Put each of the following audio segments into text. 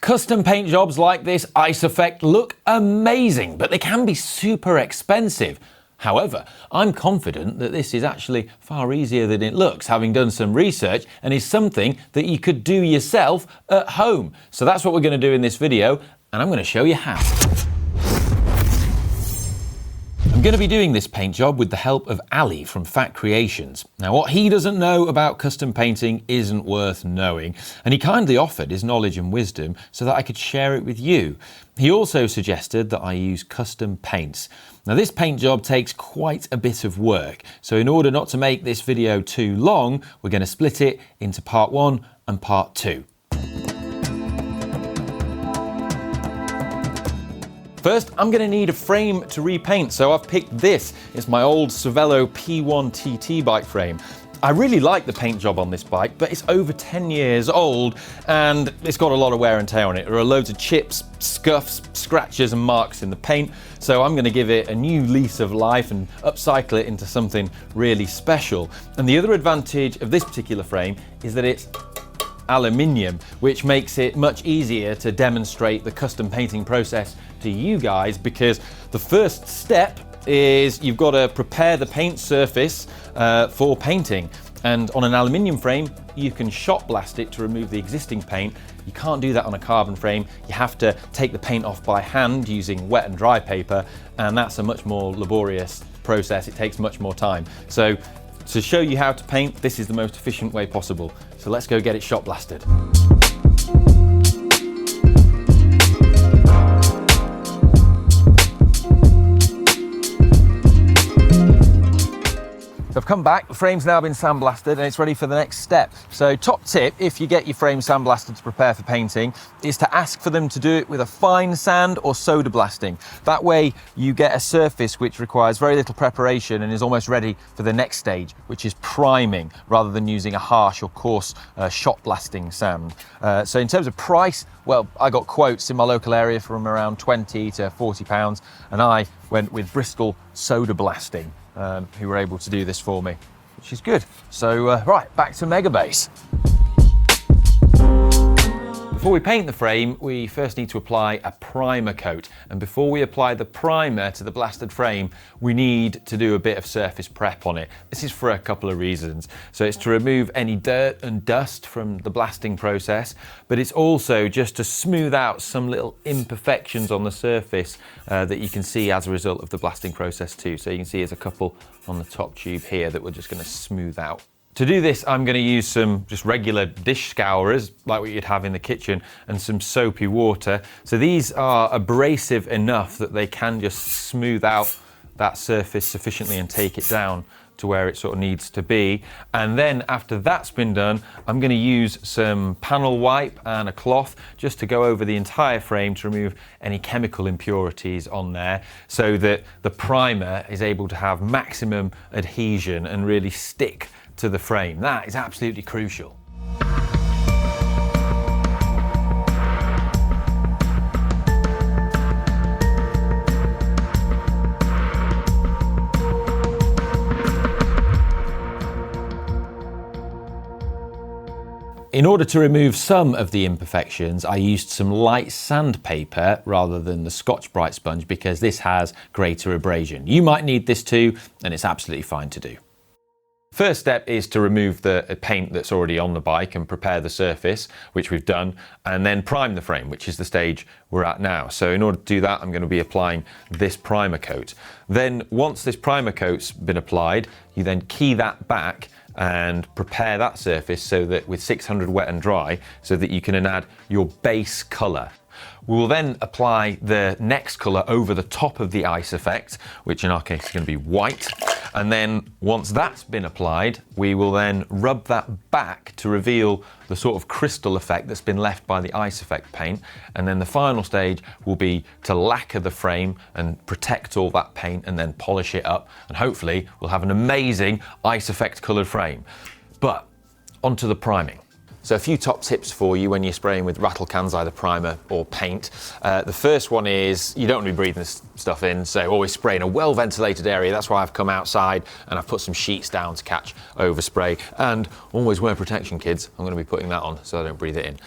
Custom paint jobs like this ice effect look amazing, but they can be super expensive. However, I'm confident that this is actually far easier than it looks, having done some research, and is something that you could do yourself at home. So that's what we're going to do in this video, and I'm going to show you how. I'm going to be doing this paint job with the help of Ollie from Fatcreations. Now, what he doesn't know about custom painting isn't worth knowing, and he kindly offered his knowledge and wisdom so that I could share it with you. He also suggested that I use custom paints. Now, this paint job takes quite a bit of work, so in order not to make this video too long, we're going to split it into part 1 and part 2. First, I'm going to need a frame to repaint, so I've picked this. It's my old Cervélo P1 TT bike frame. I really like the paint job on this bike, but it's over 10 years old and it's got a lot of wear and tear on it. There are loads of chips, scuffs, scratches and marks in the paint, so I'm going to give it a new lease of life and upcycle it into something really special. And the other advantage of this particular frame is that it's aluminium, which makes it much easier to demonstrate the custom painting process to you guys, because the first step is you've got to prepare the paint surface for painting. And on an aluminium frame, you can shot blast it to remove the existing paint. You can't do that on a carbon frame. You have to take the paint off by hand using wet and dry paper, and that's a much more laborious process. It takes much more time. So to show you how to paint, this is the most efficient way possible. So let's go get it shot blasted. So I've come back, the frame's now been sandblasted and it's ready for the next step. So top tip, if you get your frame sandblasted to prepare for painting, is to ask for them to do it with a fine sand or soda blasting. That way you get a surface which requires very little preparation and is almost ready for the next stage, which is priming, rather than using a harsh or coarse shot blasting sand. So in terms of price, well, I got quotes in my local area from around 20 to 40 pounds, and I went with Bristol Soda Blasting, who were able to do this for me, which is good. So right, back to Megabase. Before we paint the frame, we first need to apply a primer coat. And before we apply the primer to the blasted frame, we need to do a bit of surface prep on it. This is for a couple of reasons. So it's to remove any dirt and dust from the blasting process, but it's also just to smooth out some little imperfections on the surface that you can see as a result of the blasting process too. So you can see there's a couple on the top tube here that we're just going to smooth out. To do this, I'm going to use some just regular dish scourers, like what you'd have in the kitchen, and some soapy water. So these are abrasive enough that they can just smooth out that surface sufficiently and take it down to where it sort of needs to be. And then after that's been done, I'm going to use some panel wipe and a cloth just to go over the entire frame to remove any chemical impurities on there, so that the primer is able to have maximum adhesion and really stick to the frame. That is absolutely crucial. In order to remove some of the imperfections, I used some light sandpaper rather than the Scotch-Brite sponge, because this has greater abrasion. You might need this too, and it's absolutely fine to do. First step is to remove the paint that's already on the bike and prepare the surface, which we've done, and then prime the frame, which is the stage we're at now. So in order to do that, I'm going to be applying this primer coat. Then once this primer coat's been applied, you then key that back and prepare that surface so that with 600 wet and dry, so that you can add your base colour. We will then apply the next colour over the top of the ice effect, which in our case is going to be white. And then once that's been applied, we will then rub that back to reveal the sort of crystal effect that's been left by the ice effect paint. And then the final stage will be to lacquer the frame and protect all that paint and then polish it up. And hopefully we'll have an amazing ice effect coloured frame. But onto the priming. So a few top tips for you when you're spraying with rattle cans, either primer or paint. The first one is you don't want to be breathing this stuff in, so always spray in a well-ventilated area. That's why I've come outside and I've put some sheets down to catch overspray. And always wear protection, kids. I'm going to be putting that on so I don't breathe it in.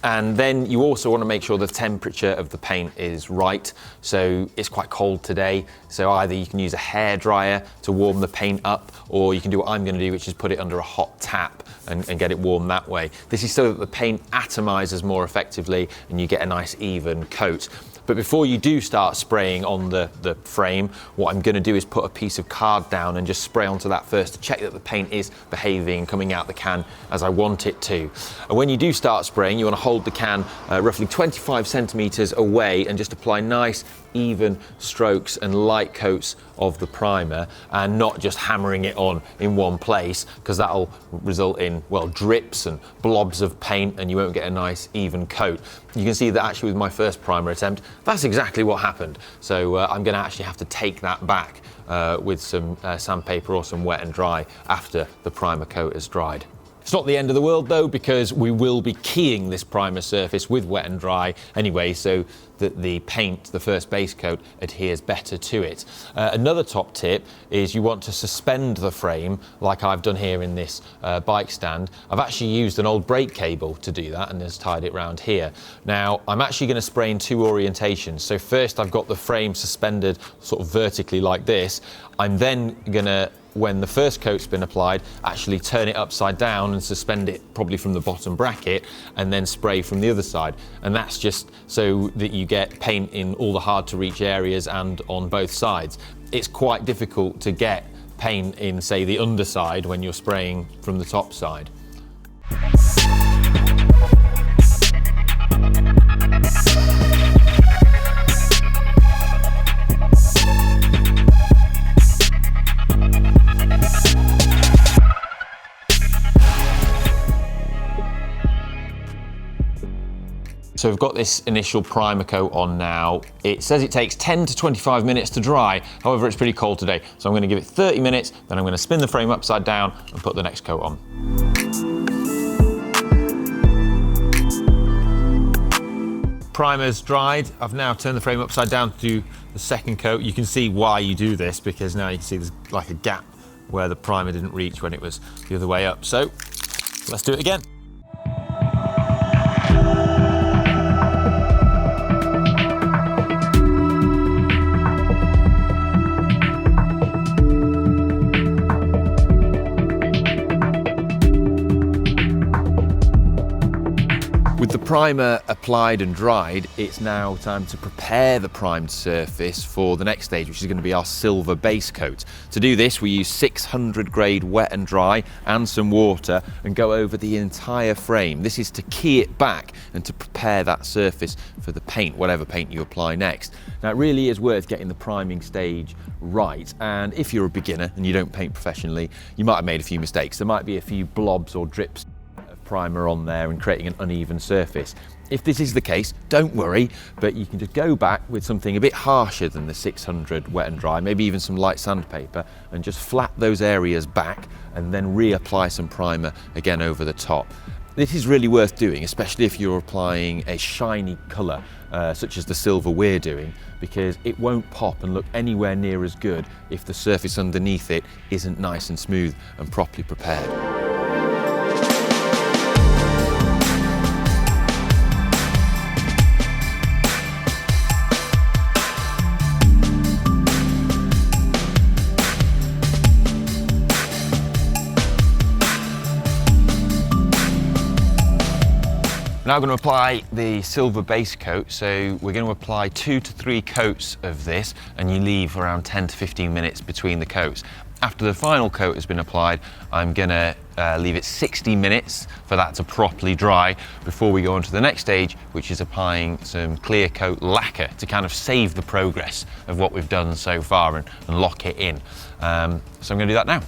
And then you also want to make sure the temperature of the paint is right. So it's quite cold today, so either you can use a hairdryer to warm the paint up, or you can do what I'm going to do, which is put it under a hot tap and get it warm that way. This is so that the paint atomizes more effectively and you get a nice even coat. But before you do start spraying on the frame, what I'm going to do is put a piece of card down and just spray onto that first to check that the paint is behaving, coming out the can as I want it to. And when you do start spraying, you want to hold the can roughly 25 centimeters away and just apply nice, even strokes and light coats of the primer, and not just hammering it on in one place, because that'll result in, well, drips and blobs of paint and you won't get a nice even coat. You can see that actually with my first primer attempt, that's exactly what happened. So I'm going to actually have to take that back with some sandpaper or some wet and dry after the primer coat has dried. It's not the end of the world though, because we will be keying this primer surface with wet and dry anyway, so that the paint, the first base coat, adheres better to it. Another top tip is you want to suspend the frame like I've done here in this bike stand. I've actually used an old brake cable to do that and just tied it round here. Now I'm actually going to spray in two orientations. So first I've got the frame suspended sort of vertically like this. I'm then going to, when the first coat's been applied, actually turn it upside down and suspend it probably from the bottom bracket and then spray from the other side. And that's just so that you get paint in all the hard to reach areas and on both sides. It's quite difficult to get paint in, say, the underside when you're spraying from the top side. So we've got this initial primer coat on now. It says it takes 10 to 25 minutes to dry. However, it's pretty cold today. So I'm going to give it 30 minutes, then I'm going to spin the frame upside down and put the next coat on. Primer's dried. I've now turned the frame upside down to do the second coat. You can see why you do this, because now you can see there's like a gap where the primer didn't reach when it was the other way up. So let's do it again. With the primer applied and dried, it's now time to prepare the primed surface for the next stage, which is going to be our silver base coat. To do this, we use 600 grade wet and dry and some water and go over the entire frame. This is to key it back and to prepare that surface for the paint, whatever paint you apply next. Now, it really is worth getting the priming stage right, and if you're a beginner and you don't paint professionally, you might have made a few mistakes. There might be a few blobs or drips primer on there and creating an uneven surface. If this is the case, don't worry, but you can just go back with something a bit harsher than the 600 wet and dry, maybe even some light sandpaper, and just flat those areas back and then reapply some primer again over the top. This is really worth doing, especially if you're applying a shiny colour such as the silver we're doing, because it won't pop and look anywhere near as good if the surface underneath it isn't nice and smooth and properly prepared. Now I'm going to apply the silver base coat, so we're going to apply 2 to 3 coats of this, and you leave around 10 to 15 minutes between the coats. After the final coat has been applied, I'm going to leave it 60 minutes for that to properly dry before we go on to the next stage, which is applying some clear coat lacquer to kind of save the progress of what we've done so far and lock it in. So I'm going to do that now.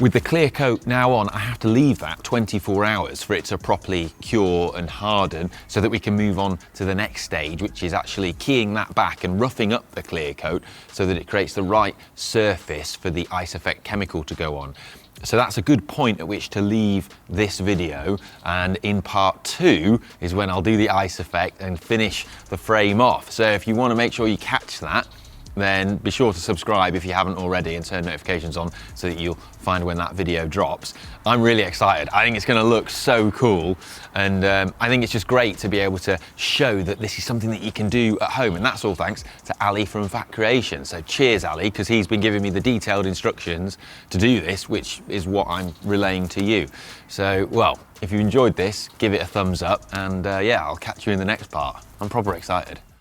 With the clear coat now on, I have to leave that 24 hours for it to properly cure and harden so that we can move on to the next stage, which is actually keying that back and roughing up the clear coat so that it creates the right surface for the ice effect chemical to go on. So that's a good point at which to leave this video, and in part 2 is when I'll do the ice effect and finish the frame off. So if you want to make sure you catch that, then be sure to subscribe if you haven't already and turn notifications on so that you'll find when that video drops. I'm really excited. I think it's going to look so cool, and I think it's just great to be able to show that this is something that you can do at home, and that's all thanks to Ollie from Fatcreations. So cheers, Ollie, because he's been giving me the detailed instructions to do this, which is what I'm relaying to you. So, well, if you enjoyed this, give it a thumbs up, and yeah, I'll catch you in the next part. I'm proper excited.